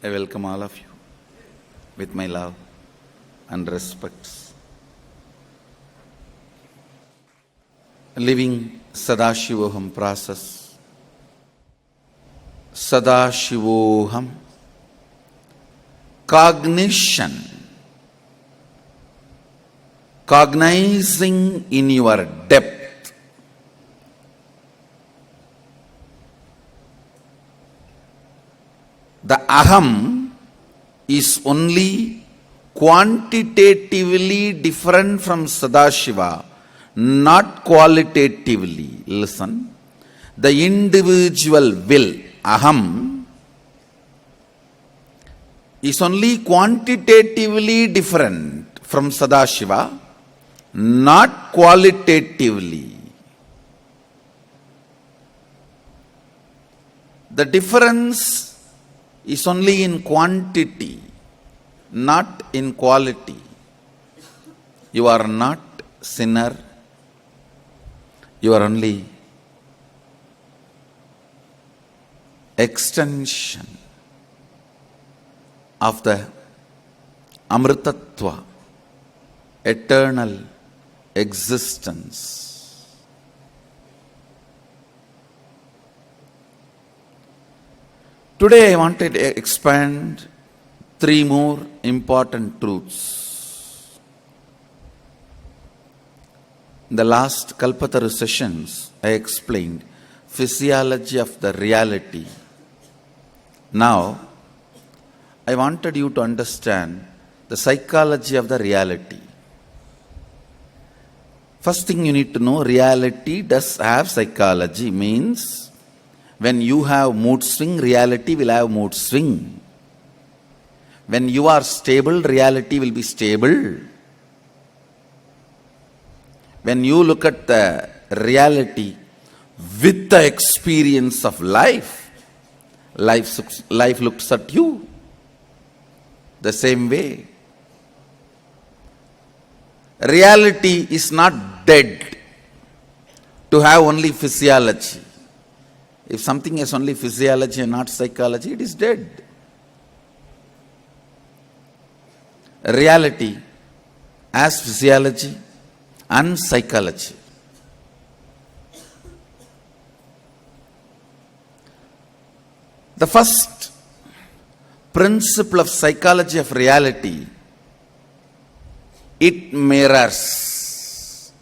I welcome all of you with my love and respects. Living Sadashivoham process. Sadashivoham. Cognition. Cognizing in your depth. The aham is only quantitatively different from Sadashiva, not qualitatively. Listen. The individual will, aham, is only quantitatively different from Sadashiva, not qualitatively. The difference is only in quantity, not in quality. You are not sinner. You are only extension of the Amritattva, eternal existence. Today I wanted to expand three more important truths. In the last Kalpataru sessions, I explained physiology of the reality. Now, I wanted you to understand the psychology of the reality. First thing you need to know, reality does have psychology, means when you have mood swing, reality will have mood swing. When you are stable, reality will be stable. When you look at the reality with the experience of life, life looks at you the same way. Reality is not dead to have only physiology. If something has only physiology and not psychology, it is dead. Reality has physiology and psychology. The first principle of psychology of reality, it mirrors.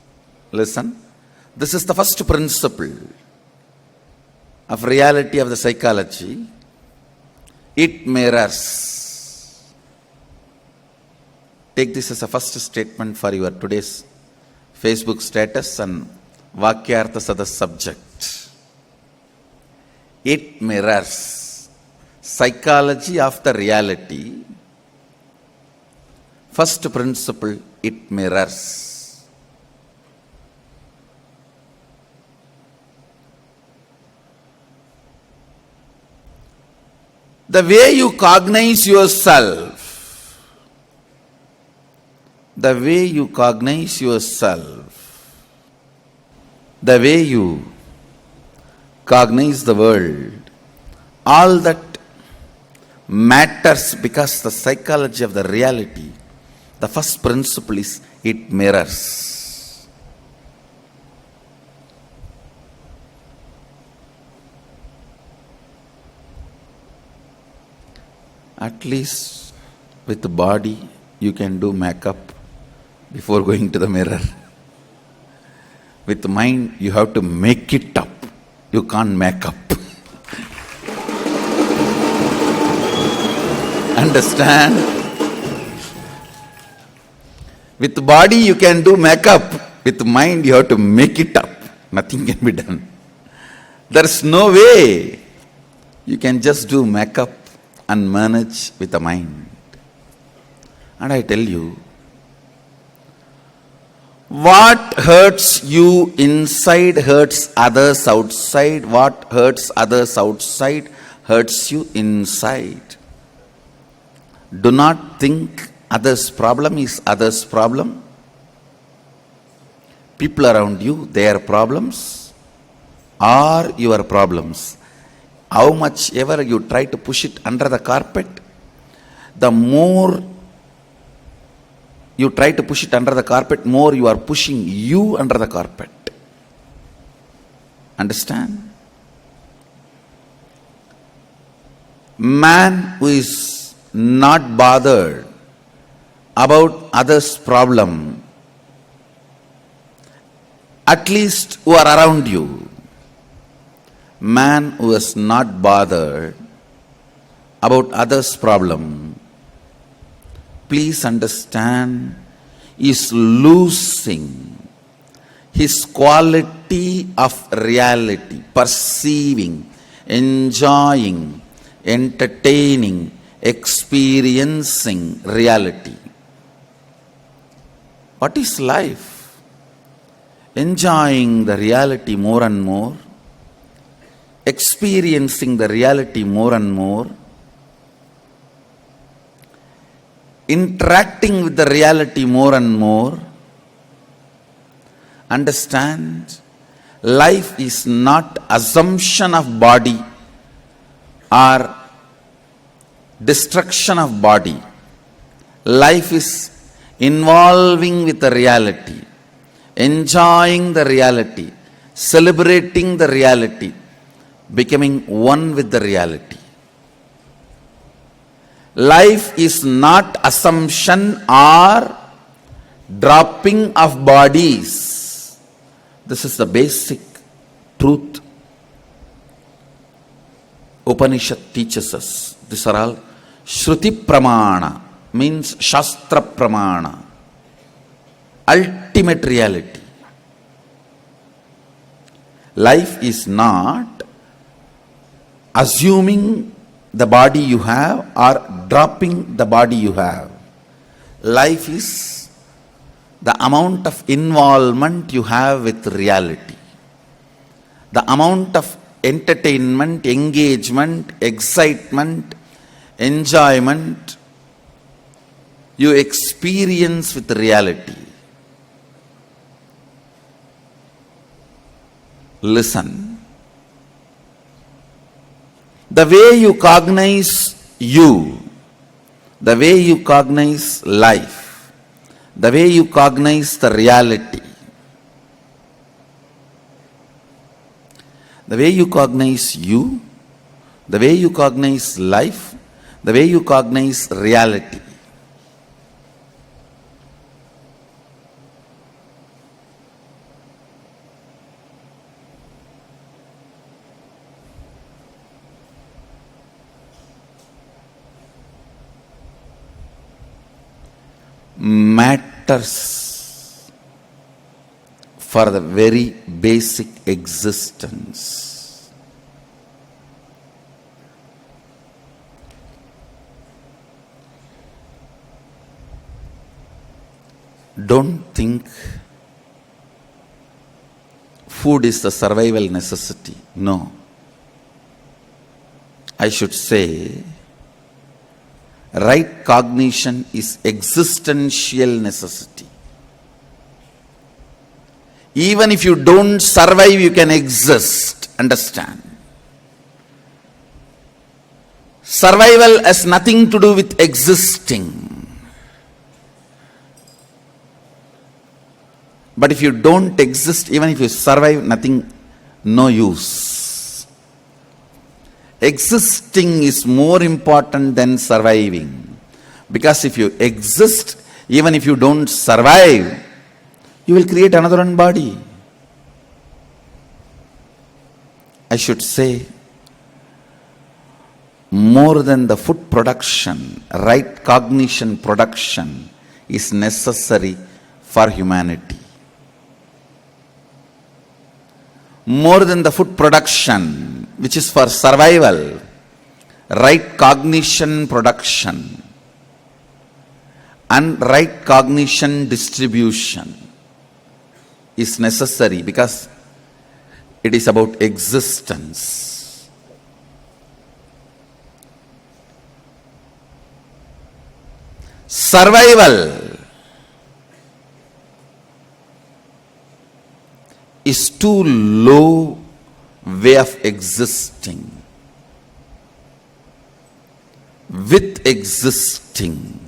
Listen, this is the first principle of reality of the psychology. It mirrors. Take this as a first statement for your today's Facebook status and Vakyartha Sadas subject. It mirrors. Psychology of the reality. First principle, it mirrors. The way you cognize yourself, the way you cognize yourself, the way you cognize the world, all that matters because the psychology of the reality, the first principle is it mirrors. At least with the body, you can do makeup before going to the mirror. With the mind, you have to make it up. You can't make up. Understand? With the body, you can do makeup. With the mind, you have to make it up. Nothing can be done. There's no way you can just do makeup and manage with the mind. And I tell you, what hurts you inside hurts others outside. What hurts others outside hurts you inside. Do not think others' problem is others' problem. People around you, their problems are your problems. How much ever you try to push it under the carpet, the more you try to push it under the carpet, more you are pushing you under the carpet. Understand? Man who is not bothered about others' problem, at least who are around you, man who is not bothered about others' problem, please understand, is losing his quality of reality, perceiving, enjoying, entertaining, experiencing reality. What is life? Enjoying the reality more and more, experiencing the reality more and more, interacting with the reality more and more. Understand, life is not assumption of body or destruction of body. Life is involving with the reality, enjoying the reality, celebrating the reality, becoming one with the reality. Life is not assumption or dropping of bodies. This is the basic truth Upanishad teaches us. These are all Shruti Pramana, means Shastra Pramana, ultimate reality. Life is not assuming the body you have or dropping the body you have. Life is the amount of involvement you have with reality, the amount of entertainment, engagement, excitement, enjoyment you experience with reality. Listen. The way you cognize you, the way you cognize life, the way you cognize the reality, the way you cognize you, the way you cognize life, the way you cognize reality. Matters for the very basic existence. Don't think food is the survival necessity. No. I should say, right cognition is existential necessity. Even if you don't survive, you can exist. Understand? Survival has nothing to do with existing. But if you don't exist, even if you survive, nothing, no use. Existing is more important than surviving. Because if you exist, even if you don't survive, you will create another one body. I should say, more than the food production, right cognition production is necessary for humanity. More than the food production, which is for survival, right cognition production and right cognition distribution is necessary because it is about existence. Survival is too low way of existing. with existing.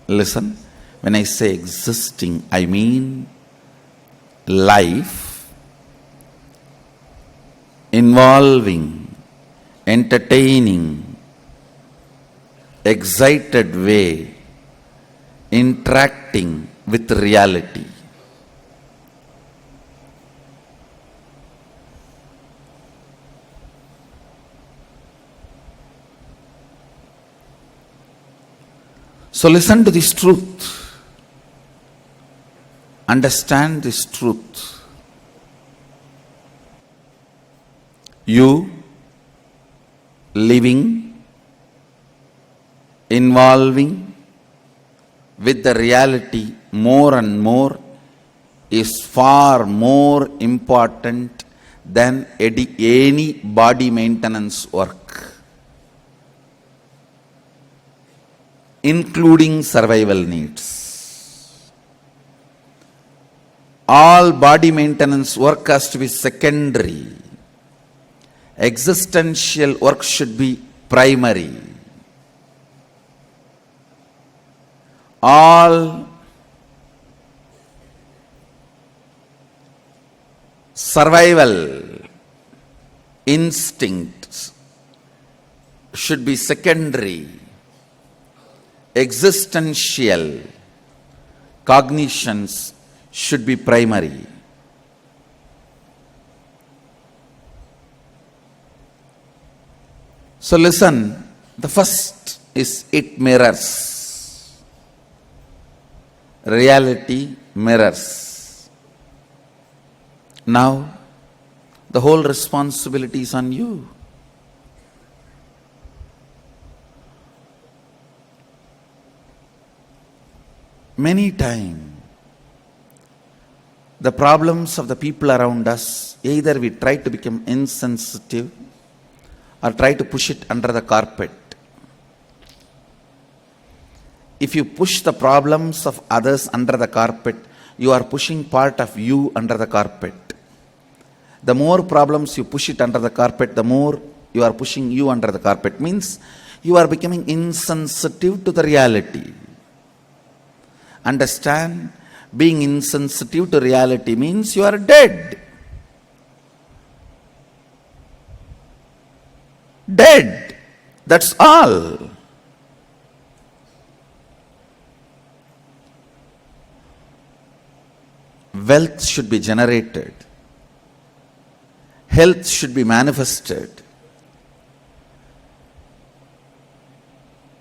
Listen, when I say existing, I mean life involving, entertaining, excited way, interacting with reality. So listen to this truth. Understand this truth. You living, involving with the reality more and more is far more important than any body maintenance work, including survival needs. All body maintenance work has to be secondary. Existential work should be primary. All survival instincts should be secondary. Existential cognitions should be primary. So listen, the first is it mirrors. Reality mirrors. Now, the whole responsibility is on you. Many times, the problems of the people around us, either we try to become insensitive or try to push it under the carpet. If you push the problems of others under the carpet, you are pushing part of you under the carpet. The more problems you push it under the carpet, the more you are pushing you under the carpet. Means you are becoming insensitive to the reality. Understand, being insensitive to reality means you are dead. Dead. That's all. Wealth should be generated. Health should be manifested.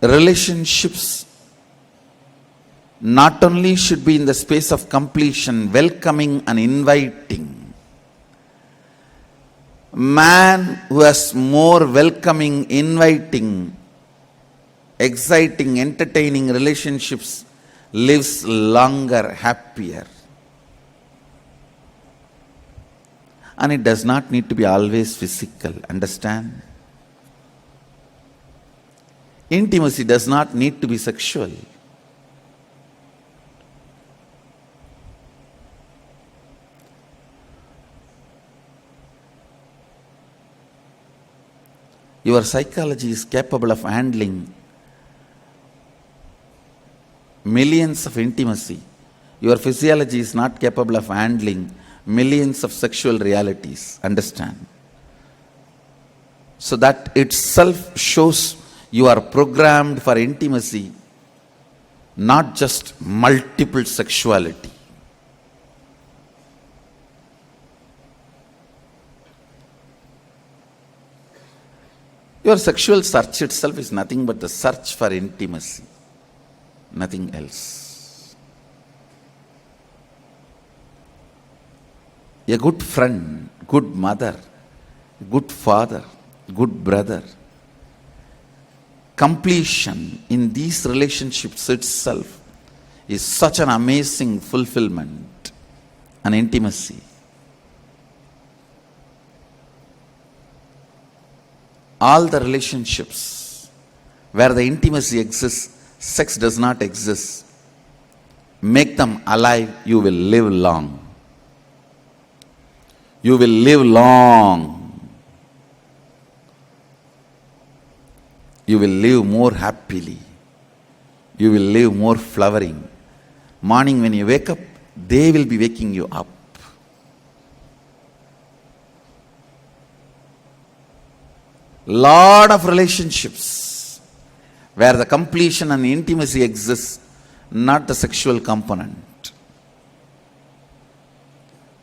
Relationships not only should be in the space of completion, welcoming and inviting. Man who has more welcoming, inviting, exciting, entertaining relationships lives longer, happier. And it does not need to be always physical. Understand? Intimacy does not need to be sexual. Your psychology is capable of handling millions of intimacy. Your physiology is not capable of handling millions of sexual realities. Understand? So that itself shows you are programmed for intimacy, not just multiple sexuality. Your sexual search itself is nothing but the search for intimacy, nothing else. A good friend, good mother, good father, good brother. Completion in these relationships itself is such an amazing fulfillment and intimacy. All the relationships where the intimacy exists, sex does not exist. Make them alive, you will live long. You will live long. you will live more happily. You will live more flowering. Morning when you wake up, they will be waking you up. Lot of relationships where the completion and intimacy exists, not the sexual component,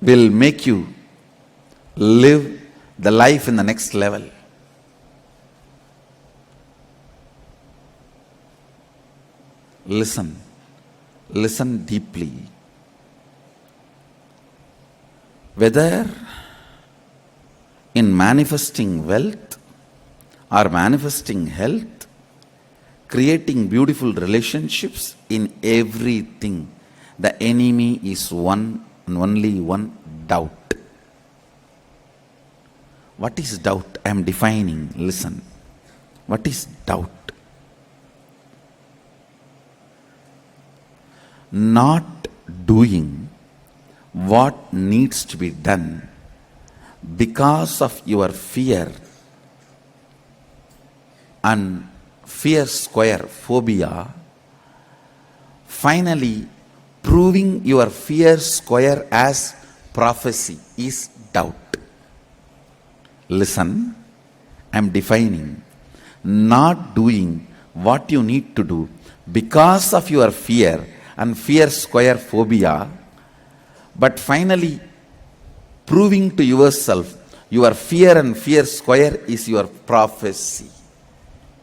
will make you live the life in the next level. Listen. Listen deeply. Whether in manifesting wealth or manifesting health, creating beautiful relationships, in everything, the enemy is one and only one: doubt. What is doubt? I am defining. Listen. What is doubt? Not doing what needs to be done because of your fear and fear square phobia, finally proving your fear square as prophecy is doubt. Listen, I am defining. Not doing what you need to do because of your fear and fear square phobia, but finally proving to yourself your fear and fear square is your prophecy,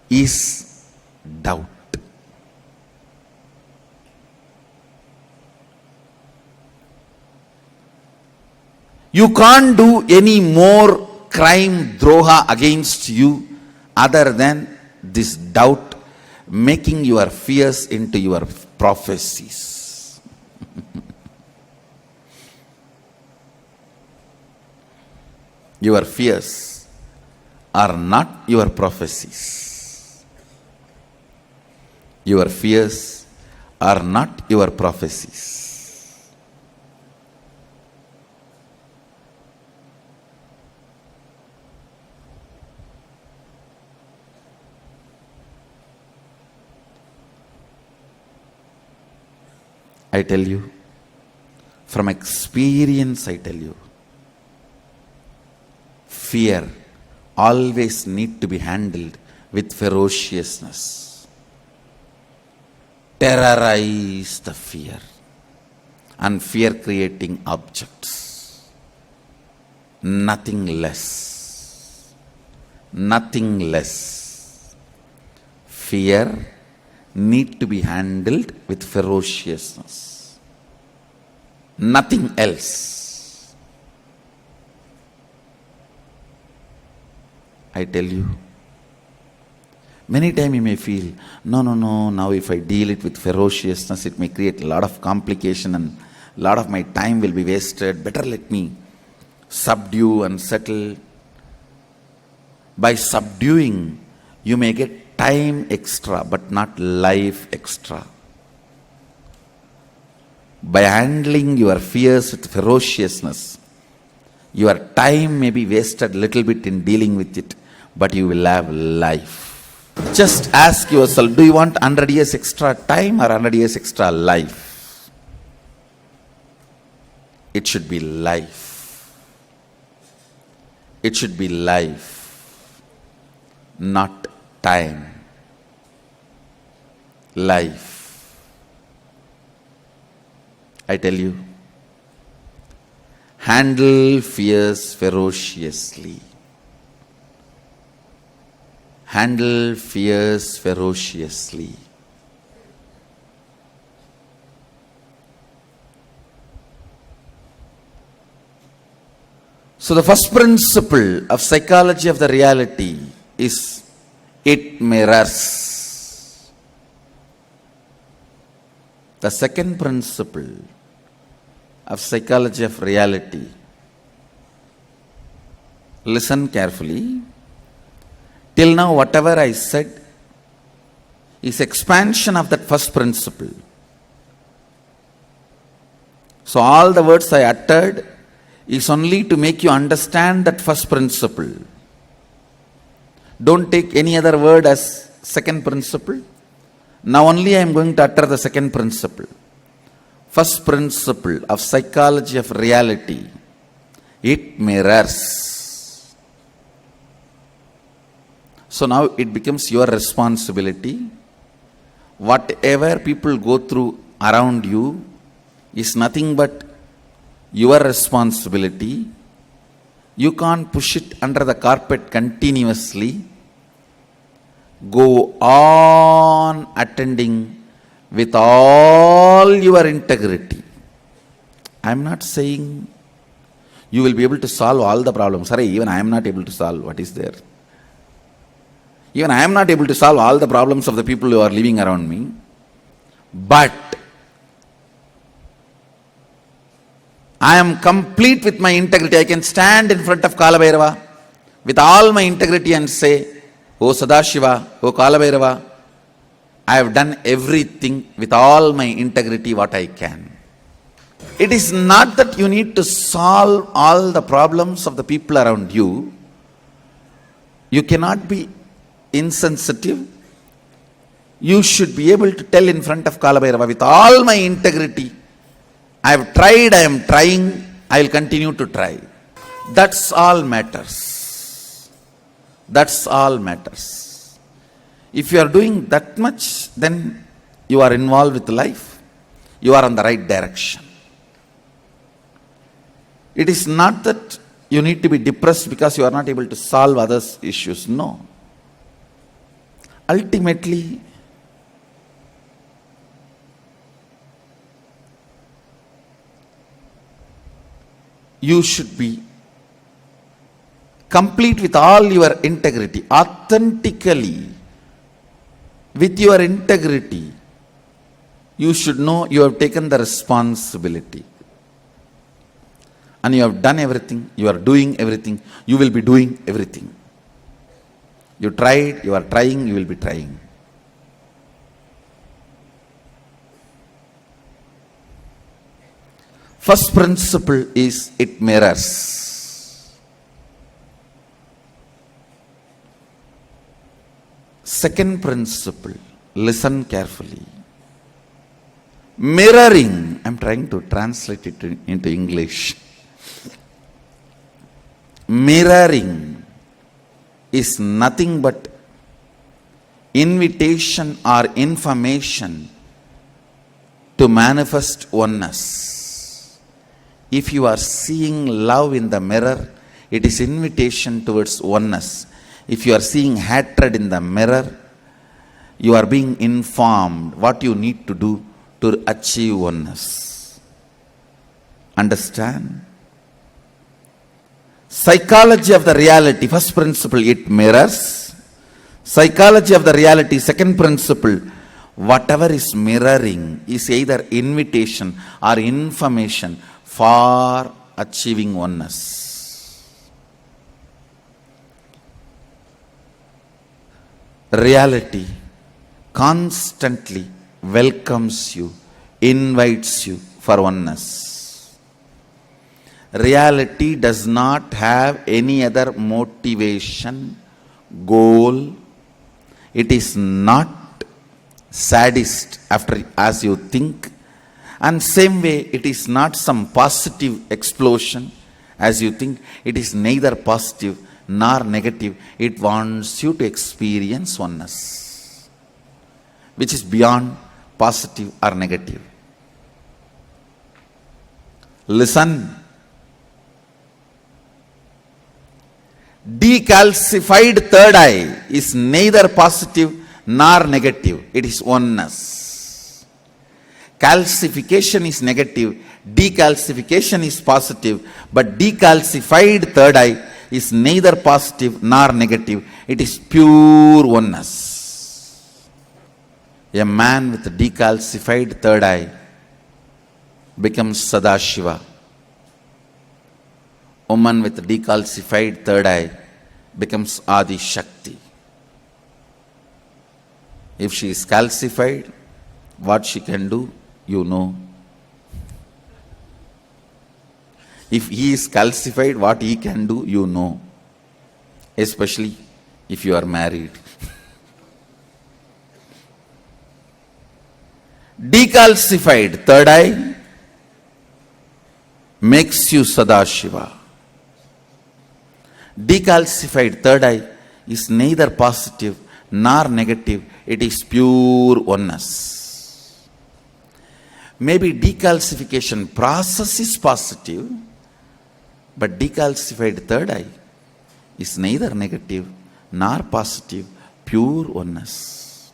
is doubt. You can't do any more crime, droha against you other than this doubt making your fears into your prophecies. Your fears are not your prophecies. Your fears are not your prophecies. I tell you, from experience I tell you, fear always need to be handled with ferociousness. Terrorize the fear and fear creating objects. Nothing less. Nothing less. Fear need to be handled with ferociousness. Nothing else. I tell you, many times you may feel, no, now if I deal it with ferociousness, it may create a lot of complication and a lot of my time will be wasted. Better let me subdue and settle. By subduing, you may get time extra, but not life extra. By handling your fears with ferociousness, your time may be wasted a little bit in dealing with it, but you will have life. Just ask yourself, do you want 100 years extra time or 100 years extra life? It should be life. It should be life, not time. Life. I tell you, handle fears ferociously. Handle fears ferociously. So the first principle of psychology of the reality is it mirrors. The second principle of psychology of reality, listen carefully. Till now, whatever I said is expansion of that first principle. So all the words I uttered is only to make you understand that first principle. Don't take any other word as second principle. Now only I am going to utter the second principle. First principle of psychology of reality, it mirrors. So now it becomes your responsibility. Whatever people go through around you is nothing but your responsibility. You can't push it under the carpet continuously. Go on attending with all your integrity. I am not saying you will be able to solve all the problems. Sorry, even I am not able to solve what is there. Even I am not able to solve all the problems of the people who are living around me. But I am complete with my integrity. I can stand in front of Kalabhairava with all my integrity and say, "O Sadashiva, O Kalabhairava, I have done everything with all my integrity what I can." It is not that you need to solve all the problems of the people around you. You cannot be insensitive. You should be able to tell in front of Kalabhairava with all my integrity, I have tried, I am trying, I will continue to try. That's all matters. That's all matters. If you are doing that much, then you are involved with life. You are on the right direction. It is not that you need to be depressed because you are not able to solve others' issues. No. Ultimately, you should be complete with all your integrity, authentically, with your integrity. You should know you have taken the responsibility. And you have done everything, you are doing everything, you will be doing everything. You tried, you are trying, you will be trying. First principle is it mirrors. Second principle, listen carefully. Mirroring, I am trying to translate it into English. Mirroring is nothing but invitation or information to manifest oneness. If you are seeing love in the mirror, it is invitation towards oneness. If you are seeing hatred in the mirror, you are being informed what you need to do to achieve oneness. Understand? Psychology of the reality, first principle, it mirrors. Psychology of the reality, second principle, whatever is mirroring is either invitation or information for achieving oneness. Reality constantly welcomes you, invites you for oneness. Reality does not have any other motivation, goal. It is not sadist after as you think. And same way, it is not some positive explosion as you think. It is neither positive nor negative. It wants you to experience oneness, which is beyond positive or negative. Listen. Decalcified third eye is neither positive nor negative. It is oneness. Calcification is negative, decalcification is positive, but decalcified third eye is neither positive nor negative. It is pure oneness. A man with decalcified third eye becomes Sadashiva. Woman with decalcified third eye becomes Adi Shakti. If she is calcified, what she can do, you know. If he is calcified, what he can do, you know. Especially if you are married. Decalcified third eye makes you Sadashiva. Decalcified third eye is neither positive nor negative, it is pure oneness. Maybe decalcification process is positive, but decalcified third eye is neither negative nor positive, pure oneness.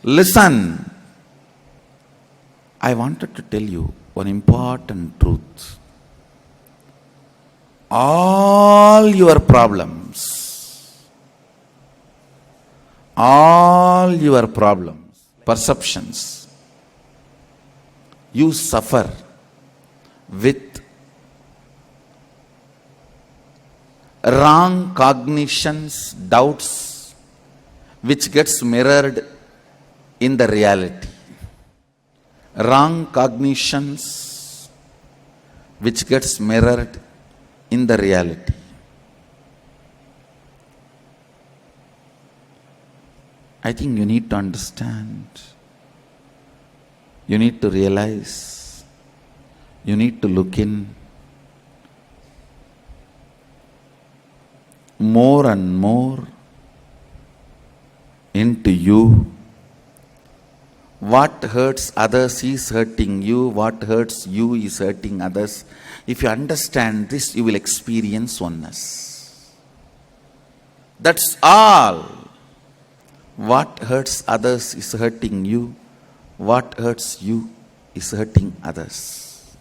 Listen, I wanted to tell you one important truth. All your problems, perceptions, you suffer with wrong cognitions, doubts, which gets mirrored in the reality. Wrong cognitions, which gets mirrored in the reality. I think you need to understand, you need to realize, you need to look in more and more into you. What hurts others is hurting you, what hurts you is hurting others. If you understand this, you will experience oneness. That's all. What hurts others is hurting you, what hurts you is hurting others.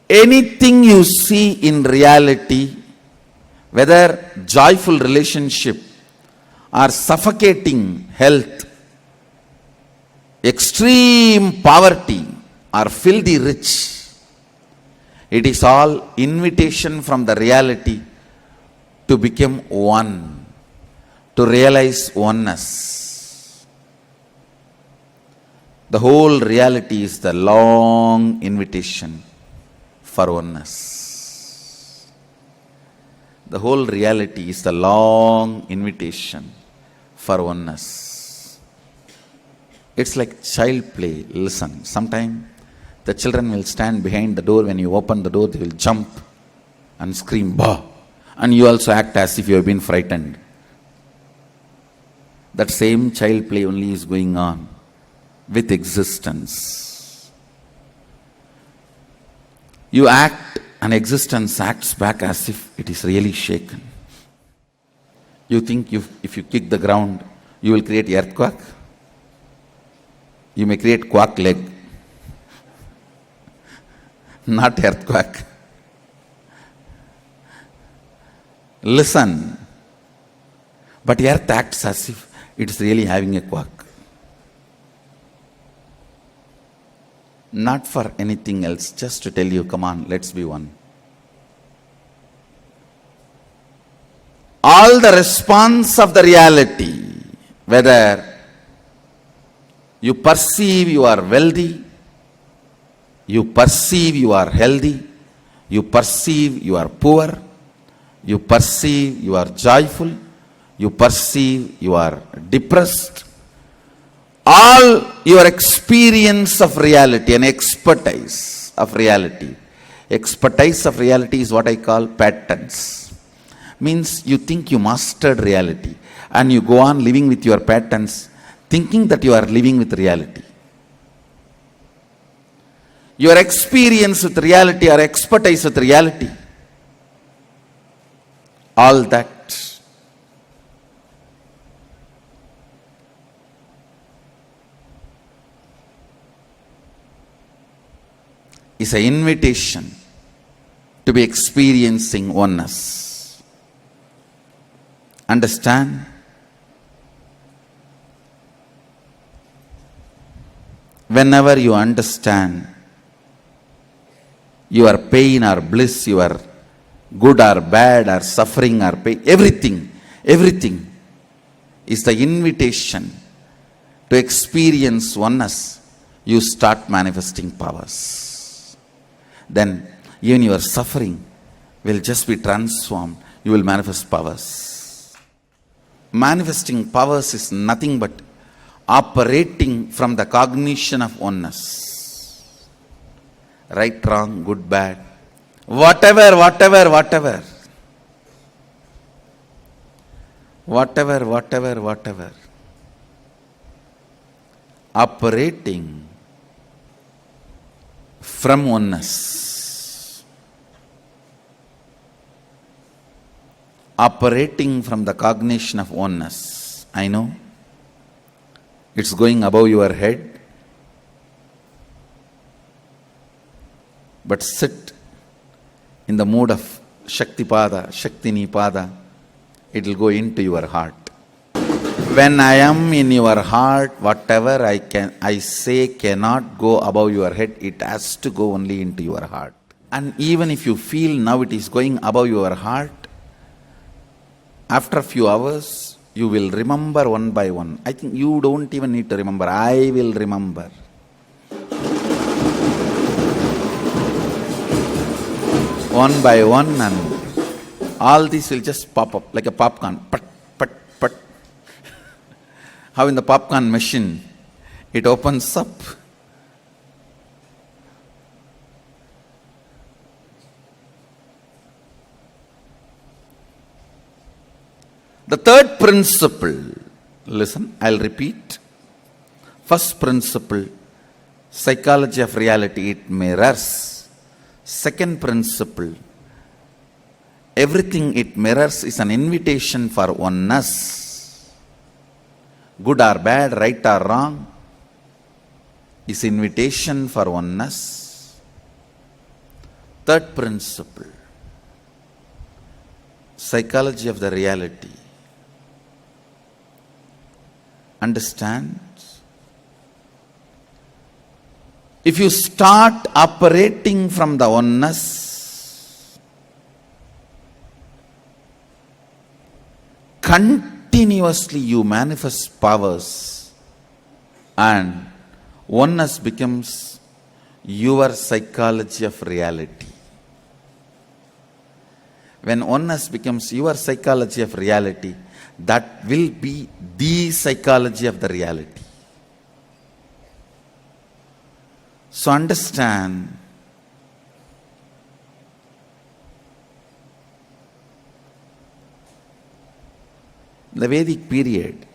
Anything you see in reality, whether joyful relationship or suffocating health, extreme poverty or filthy rich, it is all invitation from the reality to become one, to realize oneness. The whole reality is the long invitation for oneness. The whole reality is the long invitation for oneness. It's like child play. Listen, sometime the children will stand behind the door. When you open the door, they will jump and scream, bah! And you also act as if you have been frightened. That same child play only is going on with existence. You act and existence acts back as if it is really shaken. You think if you kick the ground, you will create earthquake? You may create quack leg, not earthquake. Listen, but earth acts as if it is really having a quack. Not for anything else, just to tell you, come on, let's be one. All the response of the reality, whether you perceive you are wealthy, you perceive you are healthy, you perceive you are poor, you perceive you are joyful, you perceive you are depressed, all your experience of reality and expertise of reality. Expertise of reality is what I call patterns. Means you think you mastered reality and you go on living with your patterns, thinking that you are living with reality. Your experience with reality or expertise with reality, all that is an invitation to be experiencing oneness. Understand? Whenever you understand your pain or bliss, your good or bad or suffering or pain, everything is the invitation to experience oneness, you start manifesting powers. Then even your suffering will just be transformed. you will manifest powers. Manifesting powers is nothing but operating from the cognition of oneness. Right, wrong, good, bad, whatever. Operating from oneness. Operating from the cognition of oneness. I know it's going above your head, but sit in the mood of Shaktipada, Shaktinipada. It will go into your heart. When I am in your heart, whatever I say cannot go above your head. It has to go only into your heart. And even if you feel now it is going above your heart, after a few hours, you will remember one by one. I think you don't even need to remember. I will remember. One by one, and all these will just pop up like a popcorn. Pat, pat, pat. How in the popcorn machine, it opens up. The third principle, listen, I'll repeat. First principle, psychology of reality, it mirrors. Second principle, everything it mirrors is an invitation for oneness. Good or bad, right or wrong, is invitation for oneness. Third principle, psychology of the reality. Understand? If you start operating from the oneness, continuously you manifest powers, and oneness becomes your psychology of reality. When oneness becomes your psychology of reality, that will be the psychology of the reality. So understand, the Vedic period,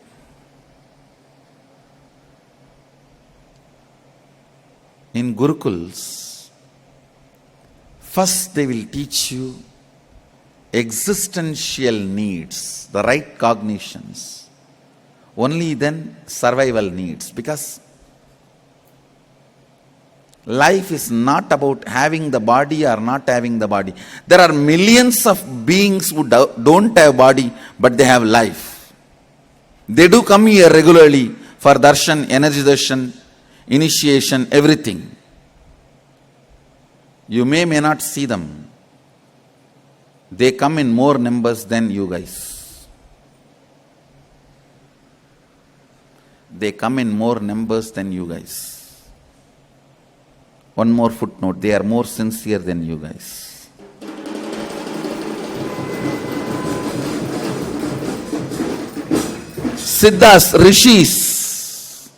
in Gurukuls, first they will teach you existential needs, the right cognitions. Only then survival needs. Because life is not about having the body or not having the body. There are millions of beings who don't have body, but they have life. They do come here regularly for darshan, energy darshan, initiation, everything. You may not see them. They come in more numbers than you guys. They come in more numbers than you guys. One more footnote, they are more sincere than you guys. Siddhas, rishis,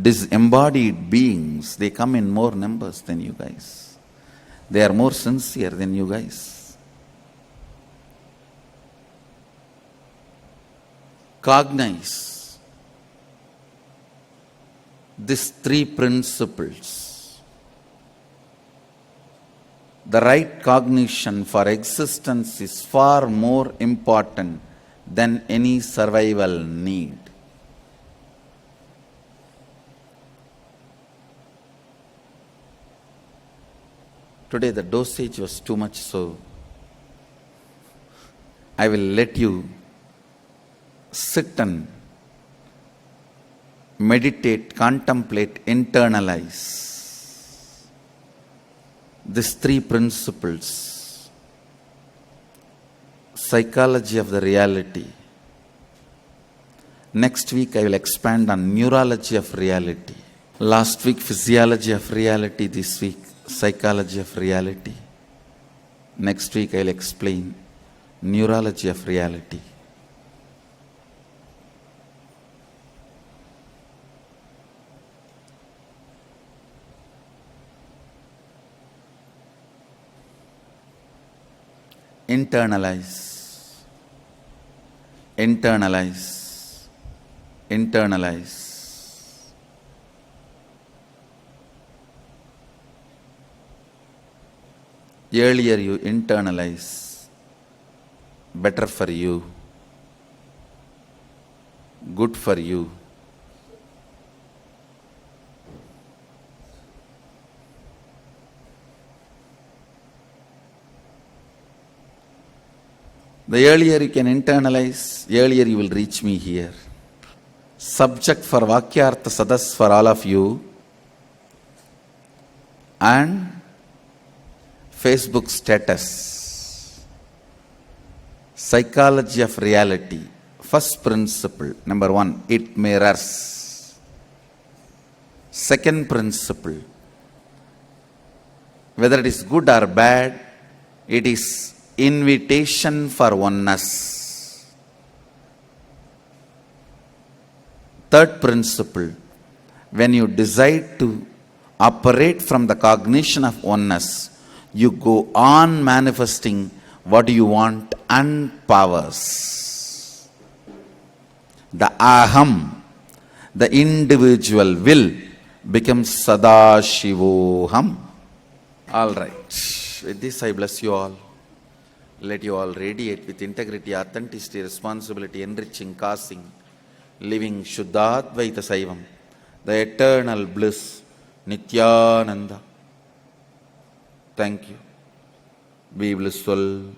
disembodied beings, they come in more numbers than you guys. They are more sincere than you guys. Cognize these three principles. The right cognition for existence is far more important than any survival need. Today the dosage was too much, so I will let you sit and meditate, contemplate, internalize these three principles. Psychology of the reality. Next week I will expand on neurology of reality. Last week physiology of reality, this week psychology of reality. Next week I'll explain neurology of reality. Internalize, internalize, internalize. Earlier you internalize, better for you, good for you. The earlier you can internalize, earlier you will reach me here. Subject for Vakyartha Sadas for all of you, and Facebook status. Psychology of reality. First principle, number 1, it mirrors. Second principle, whether it is good or bad, it is invitation for oneness. Third principle, when you decide to operate from the cognition of oneness, you go on manifesting what you want and powers. The aham, the individual will, becomes Sadashivoham. All right. With this I bless you all. Let you all radiate with integrity, authenticity, responsibility, enriching, causing, living Shuddhadvaita Saivam, the eternal bliss, Nithyananda. Thank you. Be blissful.